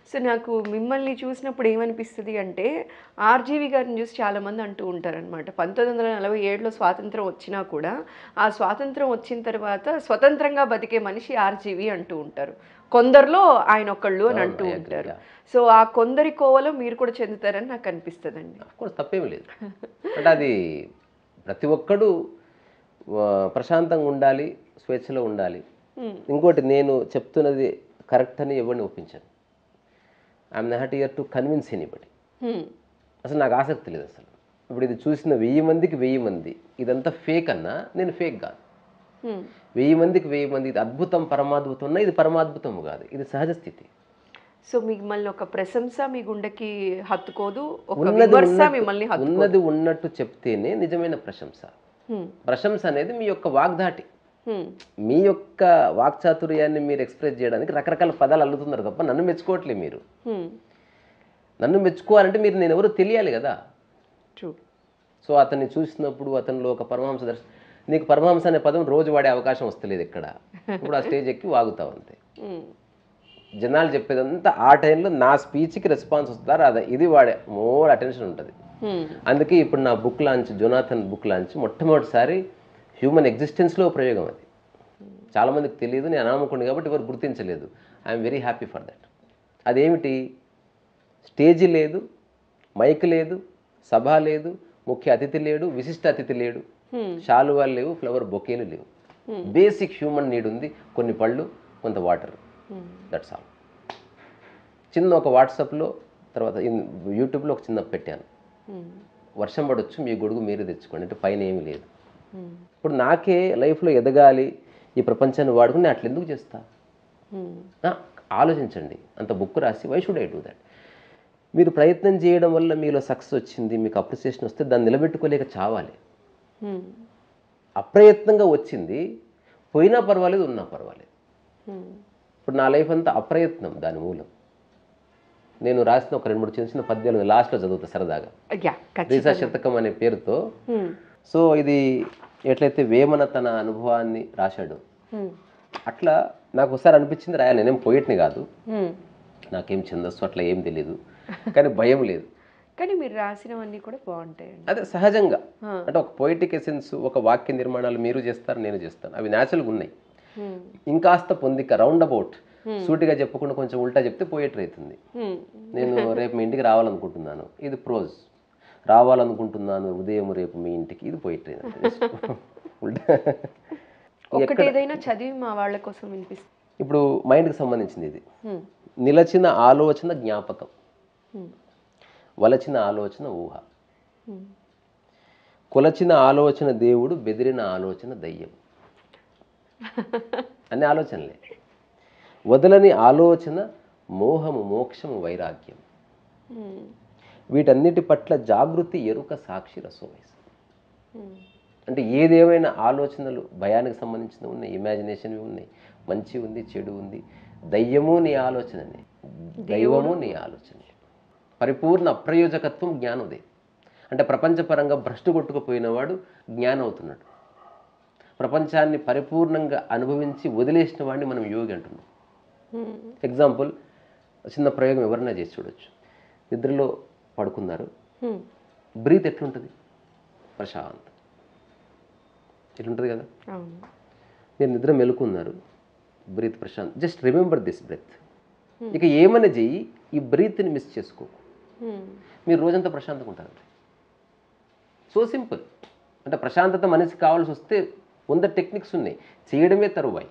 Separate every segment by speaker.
Speaker 1: So నాకు మిమ్మల్ని చూసినప్పుడు ఏమనిపిస్తది అంటే, ఆర్‌జీవి గారిని చూసి చాలామంది అంటూ ఉంటారనమాట. 1947లో స్వాతంత్రం వచ్చినా కూడా, ఆ స్వాతంత్రం వచ్చిన తర్వాత స్వతంత్రంగా బతికే మనిషి ఆర్‌జీవి అంటూ ఉంటారు. కొందరిలో ఆయనొకళ్ళు అని
Speaker 2: అవును.
Speaker 1: అంటూ
Speaker 2: ఐ అగ్రీ.
Speaker 1: ఉంటారు.
Speaker 2: యాహ్!
Speaker 1: సో ఆ కొందరి కోవలో మీరు కూడా చెందుతారని నాకు అనిపిస్తదండి.
Speaker 2: ఆఫ్‌కోర్స్ తప్పేమి లేదు. అంటే అది ప్రతి ఒక్కడు ప్రశాంతంగా ఉండాలి, స్వేచ్ఛలో ఉండాలి.
Speaker 1: హ్మ్.
Speaker 2: ఇంకోటి నేను చెప్తున్నది కరెక్ట్ అని ఎవరిని ఒప్పించను. I'm not here to convince anybody.
Speaker 1: Hmm.
Speaker 2: అసలు నాకు ఆసక్తి లేదు అసలు. ఇప్పుడు ఇది చూసిన 1000 మందికి 1000 మంది ఇదంతా ఫేక్ అన్నా నేను ఫేక్ కాదు.
Speaker 1: హ్మ్.
Speaker 2: 1000 మందికి 1000 మంది ఇది అద్భుతం, పరమాద్భుతం అన్నా ఇది పరమాద్భుతం కాదు. ఇది సహజ స్థితి.
Speaker 1: సో మిమ్మల్ని ఒక ప్రశంస మీ గుండెకి హత్తుకోదు. ఒక
Speaker 2: ఉన్నది
Speaker 1: విమర్శ
Speaker 2: ఉన్నట్టు
Speaker 1: మిమ్మల్ని హత్తుకోదు.
Speaker 2: ఉన్నది ఉన్నట్టు చెప్తేనే నిజమైన ప్రశంస.
Speaker 1: హ్మ్.
Speaker 2: ప్రశంస అనేది మీ యొక్క వాగ్ధాటి.
Speaker 1: హ్మ్.
Speaker 2: మీ యొక్క వాక్చాతుర్యాన్ని మీరు ఎక్స్‌ప్రెస్ చేయడానికి రకరకాల పదాలు అల్లుతున్నారు తప్ప నన్ను మెచ్చుకోవట్లే మీరు.
Speaker 1: హ్మ్.
Speaker 2: నన్ను మెచ్చుకోవాలంటే మీరు నేనెవరో తెలియాలి గదా!
Speaker 1: ట్రూ.
Speaker 2: సో, అతన్ని చూసినప్పుడు అతనిలో ఒక పరమహంస నీకు పరమహంస అనే పదం రోజు వాడే అవకాశం వస్తలేదు ఇక్కడ. ఇప్పుడు ఆ స్టేజ్ ఎక్కి వాగుతావు అంతే.
Speaker 1: హ్మ్.
Speaker 2: జనాలు చెప్పేదంతా ఆ టైంలో నా స్పీచ్‌కి రెస్పాన్స్ వస్తదా రాదా ఇది వాడే మోర్ అటెన్షన్ ఉంటది.
Speaker 1: హ్మ్.
Speaker 2: అందుకే ఇప్పుడు నా book launch 'Jonathan' book launch మొట్టమొదటిసారి హ్యూమన్ ఎగ్జిస్టెన్స్‌లో ప్రయోగం అది. చాలామందికి తెలియదు. నేను అనామకుడిని కాబట్టి ఎవరు గుర్తించలేదు. I'm very happy for that. అదేమిటి? స్టేజి లేదు, మైక్ లేదు, సభ లేదు, ముఖ్య అతిథి లేడు, విశిష్ట అతిథి లేడు,
Speaker 1: హ్మ్.
Speaker 2: శాలువాలు లేవు, ఫ్లవర్ బొకేలు లేవు. బేసిక్ హ్యూమన్ నీడ్ ఉంది. కొన్ని పళ్ళు, కొంత వాటర్. That's all. చిన్న ఒక వాట్సాప్లో తర్వాత యూట్యూబ్లో ఒక చిన్న పెట్టాను.
Speaker 1: హ్మ్.
Speaker 2: వర్షం పడొచ్చు, మీ గొడుగు మీరే తెచ్చుకోండి. అంటే పైన ఏమీ లేదు.
Speaker 1: హ్మ్.
Speaker 2: ఇప్పుడు నాకే లైఫ్లో ఎదగాలి, ఈ ప్రపంచాన్ని వాడుకుని నేను అట్లా ఎందుకు చేస్తా?
Speaker 1: హ్మ్.
Speaker 2: ఆ, ఆలోచించండి. అంత బుక్ రాసి why should I do that? మీరు ప్రయత్నం చేయడం వల్ల మీలో సక్సెస్ వచ్చింది, మీకు అప్రిసియేషన్ వస్తే దాన్ని నిలబెట్టుకోలేక చావాలి.
Speaker 1: హ్మ్.
Speaker 2: అప్రయత్నంగా వచ్చింది, పోయినా పర్వాలేదు, ఉన్నా పర్వాలేదు.
Speaker 1: హ్మ్.
Speaker 2: ఇప్పుడు నా లైఫ్ అంతా అప్రయత్నం దాని మూలం. నేను రాసిన ఒక 2, 3 చిన్న చిన్న పద్యాలు లాస్ట్‌లో చదువుతా సరదాగా.
Speaker 1: యాహ్!
Speaker 2: 'రీసా
Speaker 1: ఖచ్చితంగా.
Speaker 2: శతకం' అనే పేరుతో.
Speaker 1: హ్మ్.
Speaker 2: సో, ఇది ఎట్లయితే వేమన తన అనుభవాన్ని రాశాడో,
Speaker 1: హ్మ్.
Speaker 2: అట్లా నాకు ఒకసారి అనిపించింది రాయాలి. నేనేం పోయెట్‌ని కాదు.
Speaker 1: హ్మ్.
Speaker 2: నాకేం ఛందస్సు అట్లా ఏం తెలీదు. కానీ భయం లేదు.
Speaker 1: కానీ మీరు రాసినవన్నీ కూడా బావుంటాయండి.
Speaker 2: అదే సహజంగా.
Speaker 1: ఆ!
Speaker 2: అంటే ఒక పొయిటిక్ ఎసెన్స్, ఒక వాక్య నిర్మాణాలు మీరు చేస్తారు, నేను చేస్తాను. అవి న్యాచురల్‌గా ఉన్నాయి.
Speaker 1: హ్మ్.
Speaker 2: ఇంకాస్త పొందిక రౌండ్ అబౌట్
Speaker 1: హ్మ్.
Speaker 2: సూటిగా చెప్పకుండా కొంచెం ఉల్టా చెప్తే పోయెట్రీ అవుతుంది.
Speaker 1: హ్మ్.
Speaker 2: నేను రేపు మీ ఇంటికి రావాలనుకుంటున్నాను. ఇది ప్రోజ్. రావాలనుకుంటున్నాను ఉదయం రేపు మీ ఇంటికి. ఇది పోయెట్రీ అంటే జస్ట్ ఉల్టా. ఎక్కడ
Speaker 1: ఒక్కటేదైనా చదివి మా వాళ్ళ కోసం వినిపిస్తా.
Speaker 2: ఇప్పుడు మైండ్‌కి సంబంధించింది ఇది.
Speaker 1: హ్మ్.
Speaker 2: నిలచిన ఆలోచన జ్ఞాపకం.
Speaker 1: హ్మ్.
Speaker 2: వలచిన ఆలోచన ఊహ.
Speaker 1: హ్మ్.
Speaker 2: కొలచిన ఆలోచన దేవుడు, బెదిరిన ఆలోచన దయ్యం. అన్ని ఆలోచనలే. వదలని ఆలోచన మోహము, మోక్షము, వైరాగ్యం.
Speaker 1: హ్మ్.
Speaker 2: వీటన్నిటి పట్ల జాగృతి, ఎరుక, సాక్షి, రసోవైసం.
Speaker 1: హ్మ్.
Speaker 2: అంటే ఏదేమైనా ఆలోచనలు భయానికి సంబంధించినవి ఉన్నాయి, ఇమాజినేషన్వి ఉన్నాయి, మంచి ఉంది, చెడు ఉంది. దయ్యము నీ ఆలోచననే, దైవము నీ ఆలోచనే. పరిపూర్ణ అప్రయోజకత్వం జ్ఞానోదయం. అంటే ప్రపంచపరంగా భ్రష్టు కొట్టుకుపోయినవాడు జ్ఞానం అవుతున్నాడు. ప్రపంచాన్ని పరిపూర్ణంగా అనుభవించి వదిలేసిన వాడిని మనం యోగి అంటున్నాం.
Speaker 1: హ్మ్.
Speaker 2: ఎగ్జాంపుల్, చిన్న ప్రయోగం ఎవరైనా చేసి చూడొచ్చు. నిద్రలో పడుకున్నారు.
Speaker 1: హ్మ్.
Speaker 2: బ్రీత్ ఎట్లుంటుంది? ప్రశాంతం. ఎట్లుంటుంది కదా?
Speaker 1: అవును.
Speaker 2: మీరు నిద్ర మెలుకున్నారు. బ్రీత్ ప్రశాంత్. Just remember this breath. ఇక ఏమని చెయ్యి, ఈ బ్రీత్ని మిస్ చేసుకోకు.
Speaker 1: హ్మ్.
Speaker 2: మీరు రోజంతా ప్రశాంతంగా ఉంటారు. So simple. అంటే ప్రశాంతత మనిషికి కావాల్సి వస్తే 100 టెక్నిక్స్ ఉన్నాయి. చేయడమే తరువాయి.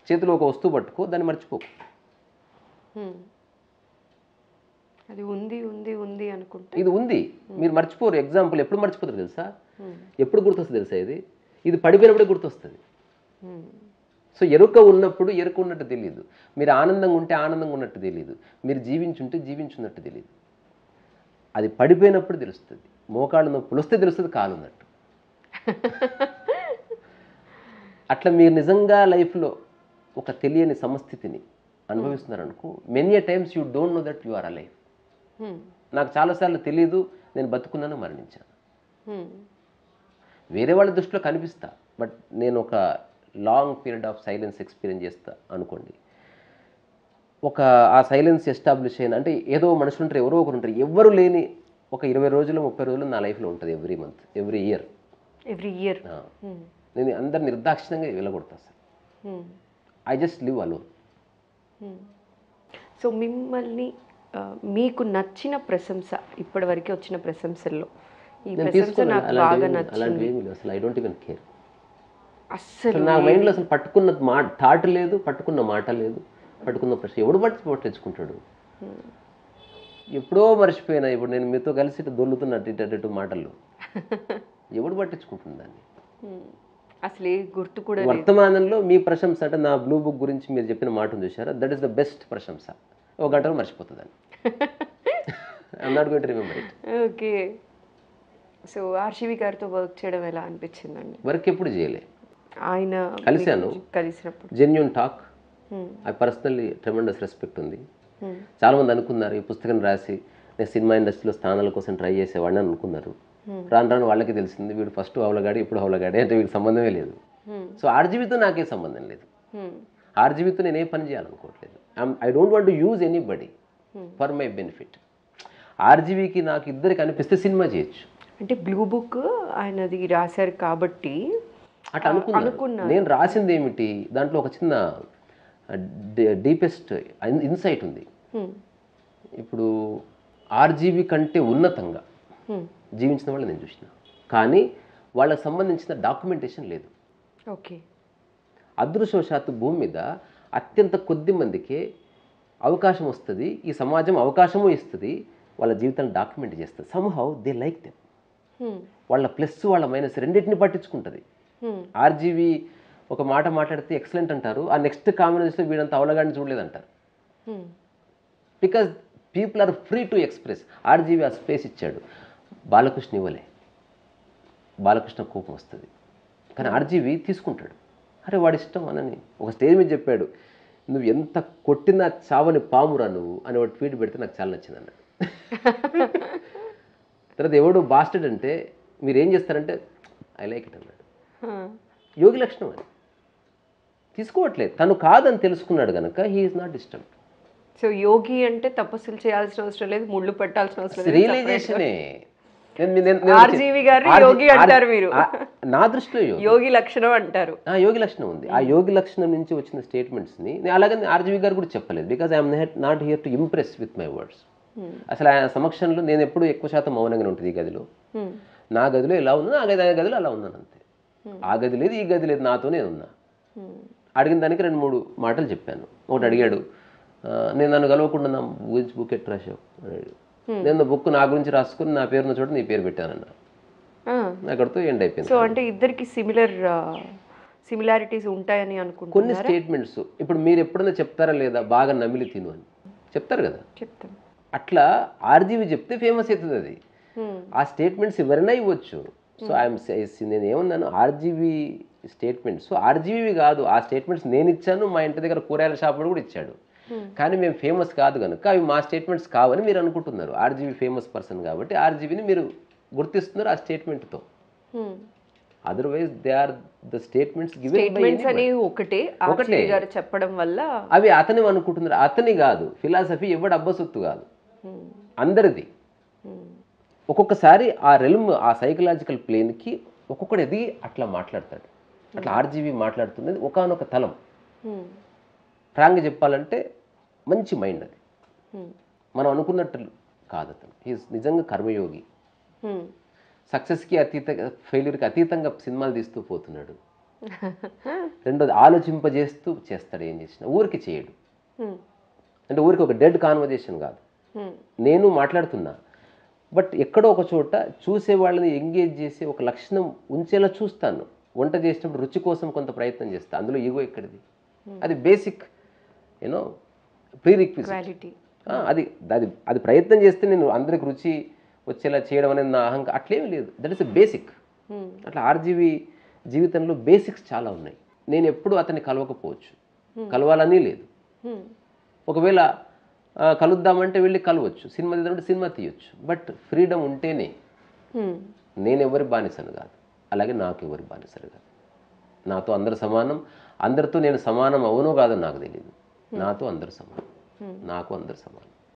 Speaker 2: చేతిలో ఒక వస్తువు పట్టుకో, దాన్ని మర్చిపోకు.
Speaker 1: హ్మ్. అది ఉంది, ఉంది, ఉంది అనుకుంటే
Speaker 2: ఇది ఉంది, మీరు మర్చిపోరు. ఎగ్జాంపుల్ ఎప్పుడు మర్చిపోతారు తెలుసా?
Speaker 1: హ్మ్.
Speaker 2: ఎప్పుడు గుర్తొస్తుంది తెలుసా? ఇది పడిపోయినప్పుడే గుర్తొస్తుంది.
Speaker 1: హ్మ్.
Speaker 2: సో ఎరుక ఉన్నప్పుడు ఎరుక ఉన్నట్టు తెలియదు. మీరు ఆనందంగా ఉంటే ఆనందంగా ఉన్నట్టు తెలియదు. మీరు జీవించుంటే జీవించున్నట్టు తెలియదు. అది పడిపోయినప్పుడు తెలుస్తుంది. మోకాళ్ళు నొప్పులు వస్తే తెలుస్తుంది కాలు ఉన్నట్టు. అట్లా మీరు నిజంగా లైఫ్లో ఒక తెలియని సమస్థితిని అనుభవిస్తున్నారనుకో, many a times you don't know that you are alive.
Speaker 1: Hmm.
Speaker 2: నాకు చాలాసార్లు తెలియదు, నేను బతుకున్నాను, మరణించాను.
Speaker 1: హ్మ్.
Speaker 2: వేరే వాళ్ళ దృష్టిలో కనిపిస్తా, బట్ నేను ఒక long period of silence experience చేస్తా అనుకోండి. ఒక ఆ సైలెన్స్ ఎస్టాబ్లిష్ అయిన అంటే ఏదో మనుషులు ఉంటారు, ఎవరో ఒకరు ఉంటారు, ఎవరు లేని ఒక 20 రోజులు 30 రోజులు నా లైఫ్లో ఉంటుంది ఎవ్రీ మంత్ ఎవ్రీ ఇయర్. నేను అందరు నిర్దాక్షిణ్యంగా వెళ్ళగొడతాను sir. I just live alone.
Speaker 1: So మిమ్మల్ని మీకు నచ్చిన ప్రశంస ఇప్పటివరకు వచ్చిన ప్రశంసల్లో ఈ
Speaker 2: నేను
Speaker 1: ప్రశంస
Speaker 2: తీసుకోను,
Speaker 1: నాకు బాగా
Speaker 2: అలాంటివి
Speaker 1: నచ్చింది
Speaker 2: ఏమీ లేవు అసలు. I don't even care.
Speaker 1: అస్సలు
Speaker 2: నా మైండ్లో అసలు పట్టుకున్న థాట్ లేదు, పట్టుకున్న మాట లేదు, పట్టుకున్న ప్రశ్న ఎవడు పట్టించుకుంటాడు. ఎప్పుడో మర్చిపోయినా. ఇప్పుడు నేను మీతో కలిసి దొల్లుతున్నట్టు ఇటు మాటల్లో ఎవడు పట్టించుకుంటుంది దాన్ని.
Speaker 1: అసలు ఏ గుర్తు కూడా లేదు.
Speaker 2: వర్తమానంలో మీ ప్రశంస అంటే నా బ్లూ బుక్ గురించి మీరు చెప్పిన మాటను చూసారా, దట్ ఈస్ ద బెస్ట్ ప్రశంస. ఒక గంటలో మర్చిపోతుందని. I'm not going to remember it.
Speaker 1: Okay. So RGV గారితో వర్క్ చేయడం ఎలా అనిపించిందండి?
Speaker 2: వర్క్ ఎప్పుడు చేయలే,
Speaker 1: ఆయన
Speaker 2: కలిశాను,
Speaker 1: కలిసినప్పుడు
Speaker 2: genuine talk. I personally tremendous respect ఉంది. చాలామంది అనుకున్నారు ఈ పుస్తకం రాసి నేను సినిమా ఇండస్ట్రీలో స్థానాల కోసం ట్రై చేసేవాడిని అనుకున్నారు. రాను రాను వాళ్ళకి తెలిసింది వీడు ఫస్ట్ హౌలగాడి ఇప్పుడు హౌలగాడి అంటే వీడికి సంబంధమే లేదు. సో ఆర్జీబీతో నాకే సంబంధం లేదు. ఆర్జీబీతో నేను ఏ పని చేయాలనుకోవట్లేదు. I don't want to use anybody for my benefit. ఆర్జీబీకి నాకు ఇద్దరికి అనిపిస్తే సినిమా చేయొచ్చు.
Speaker 1: అంటే బ్లూ బుక్ ఆయనది రాశారు కాబట్టి
Speaker 2: అట్లా అనుకున్నాను. నేను రాసింది ఏమిటి, దాంట్లో ఒక చిన్న డీపెస్ట్ ఇన్సైట్ ఉంది. ఇప్పుడు ఆర్జీబీ కంటే ఉన్నతంగా జీవించిన వాళ్ళు నేను చూసిన, కానీ వాళ్ళకి సంబంధించిన డాక్యుమెంటేషన్ లేదు.
Speaker 1: ఓకే.
Speaker 2: అదృష్టవశాత్తు భూమి మీద అత్యంత కొద్ది మందికే అవకాశం వస్తుంది, ఈ సమాజం అవకాశము ఇస్తుంది, వాళ్ళ జీవితాన్ని డాక్యుమెంట్ చేస్తుంది. Somehow they like them. వాళ్ళ ప్లస్ వాళ్ళ మైనస్ రెండింటిని పట్టించుకుంటుంది. ఆర్జీవి ఒక మాట మాట్లాడితే ఎక్సలెంట్ అంటారు, ఆ నెక్స్ట్ కాంబినేషన్లో వీడంత అవలగాడిని చూడలేదంటారు. Because people are free to express. RGV ఆ స్పేస్ ఇచ్చాడు, బాలకృష్ణ ఇవ్వలే. బాలకృష్ణ కోపం వస్తుంది, కానీ ఆర్జీవి తీసుకుంటాడు. అరే వాడి ఇష్టం అనని ఒక స్టేజ్ మీద చెప్పాడు, నువ్వు ఎంత కొట్టినా చావని పామురా నువ్వు అని ఒక ట్వీట్ పెడితే నాకు చాలా నచ్చింది అన్నాడు. తర్వాత ఎవడు బాస్టెడ్ అంటే మీరు ఏం చేస్తారంటే ఐ లైక్ ఇట్ అన్నాడు. యోగి లక్షణం అని తీసుకోవట్లేదు, తను కాదని తెలుసుకున్నాడు కనుక he is not disturbed.
Speaker 1: So యోగి అంటే తపస్సులు చేయాల్సిన అవసరం లేదు, ముళ్ళు పెట్టాల్సిన అవసరం లేదు,
Speaker 2: రియలైజేషనే.
Speaker 1: ఆర్జీవి గారు యోగి అంటారు మీరు,
Speaker 2: నా దృష్టిలో
Speaker 1: యోగి లక్షణం అంటారు.
Speaker 2: యోగి లక్షణం ఉంది. ఆ యోగి లక్షణం నుంచి వచ్చిన స్టేట్మెంట్స్ని నేను అలాగని ఆర్జీవి గారు కూడా చెప్పలేదు. Because I'm not here to impress with my words. అసలు ఆయన సమక్షంలో నేను ఎప్పుడు ఎక్కువ శాతం మౌనంగానే ఉంటుంది. ఈ గదిలో నా గదిలో ఎలా ఉన్నా ఆ గదిలో అలా ఉన్నాను అంతే. ఆ గది లేదు ఈ గది లేదు, నాతో నేను ఉన్నా. అడిగిన దానికి 2-3 మాటలు చెప్పాను. ఒకటి అడిగాడు, నేను నన్ను కలవకుండా నా గురించి బుక్ ఎట్ రాశావు అన్నాడు. నేను బుక్ నా గురించి రాసుకుని నా పేరున్న చోట నీ పేరు పెట్టానన్న. అక్కడితో ఎండ్ అయిపోయింది.
Speaker 1: సో అంటే ఇద్దరికి సిమిలారిటీస్ ఉంటాయని అనుకుంటున్నారా?
Speaker 2: కొన్ని స్టేట్మెంట్స్ ఇప్పుడు మీరు ఎప్పుడైనా చెప్తారా లేదా, బాగా నమిలి తిను అని చెప్తారు కదా,
Speaker 1: చెప్తాను.
Speaker 2: అట్లా ఆర్జీవి చెప్తే ఫేమస్ అవుతుంది అది. ఆ స్టేట్మెంట్స్ ఎవరైనా ఇవ్వచ్చు. సో నేను ఏమన్నాను, ఆర్జీవి స్టేట్మెంట్స్ ఆర్జీవి కాదు, ఆ స్టేట్మెంట్స్ నేను ఇచ్చాను, మా ఇంటి దగ్గర కూరగాయల షాప్ కూడా ఇచ్చాడు. కానీ మేము ఫేమస్ కాదు కనుక అవి మా స్టేట్మెంట్స్ కావని మీరు అనుకుంటున్నారు. ఆర్జీవి ఫేమస్ పర్సన్ కాబట్టి ఆర్జీవిని మీరు గుర్తిస్తున్నారు ఆ స్టేట్మెంట్తో. Otherwise they are the statements
Speaker 1: ఒకటే గారు చెప్పడం వల్ల
Speaker 2: అవి అతని అనుకుంటున్నారు. అతని కాదు, ఫిలాసఫీ ఎవడు అబ్బసొత్తు కాదు, అందరిది. ఒక్కొక్కసారి ఆ రెల్మ్ ఆ సైకలాజికల్ ప్లేన్కి ఒక్కొక్కటి ఎదిగి అట్లా మాట్లాడతాడు. అట్లా ఆర్జీవి మాట్లాడుతున్నది ఒకానొక తలం. ఫ్రాంక్గా చెప్పాలంటే మంచి మైండ్ అది. మనం అనుకున్నట్టు కాదు అతను. ఈజ్ నిజంగా కర్మయోగి. సక్సెస్కి ఫెయిల్యూర్కి అతీతంగా సినిమాలు తీస్తూ పోతున్నాడు. రెండోది ఆలోచింపజేస్తూ చేస్తాడు. ఏం చేసినా ఊరికి చేయడు. అంటే ఊరికి ఒక డెడ్ కాన్వర్జేషన్ కాదు. నేను మాట్లాడుతున్నా, బట్ ఎక్కడో ఒక చోట చూసే వాళ్ళని ఎంగేజ్ చేసి ఒక లక్షణం ఉంచేలా చూస్తాను. వంట చేసినప్పుడు రుచి కోసం కొంత ప్రయత్నం చేస్తాను. అందులో ఈగో ఎక్కడిది? అది బేసిక్ యూనో ప్రీరిక్విజిట్. అది అది అది ప్రయత్నం చేస్తే నేను అందరికి రుచి వచ్చేలా చేయడం అనేది నా అహంకారం అట్లేమీ లేదు. That is a basic. అట్లా ఆర్జీవి జీవితంలో బేసిక్స్ చాలా ఉన్నాయి. నేను ఎప్పుడు అతన్ని కలవకపోవచ్చు, కలవాలని లేదు. ఒకవేళ కలుద్దామంటే వెళ్ళి కలవచ్చు, సినిమా తీద్దామంటే సినిమా తీయొచ్చు. బట్ ఫ్రీడమ్ ఉంటేనే. నేను ఎవరి బానిసను కాదు, అలాగే నాకు ఎవరి బానిసలు కాదు. నాతో అందరు సమానం. అందరితో నేను సమానం అవునో కాదో నాకు తెలియదు. నాతో అందరు సమానం. నాకు అందరు సమానం.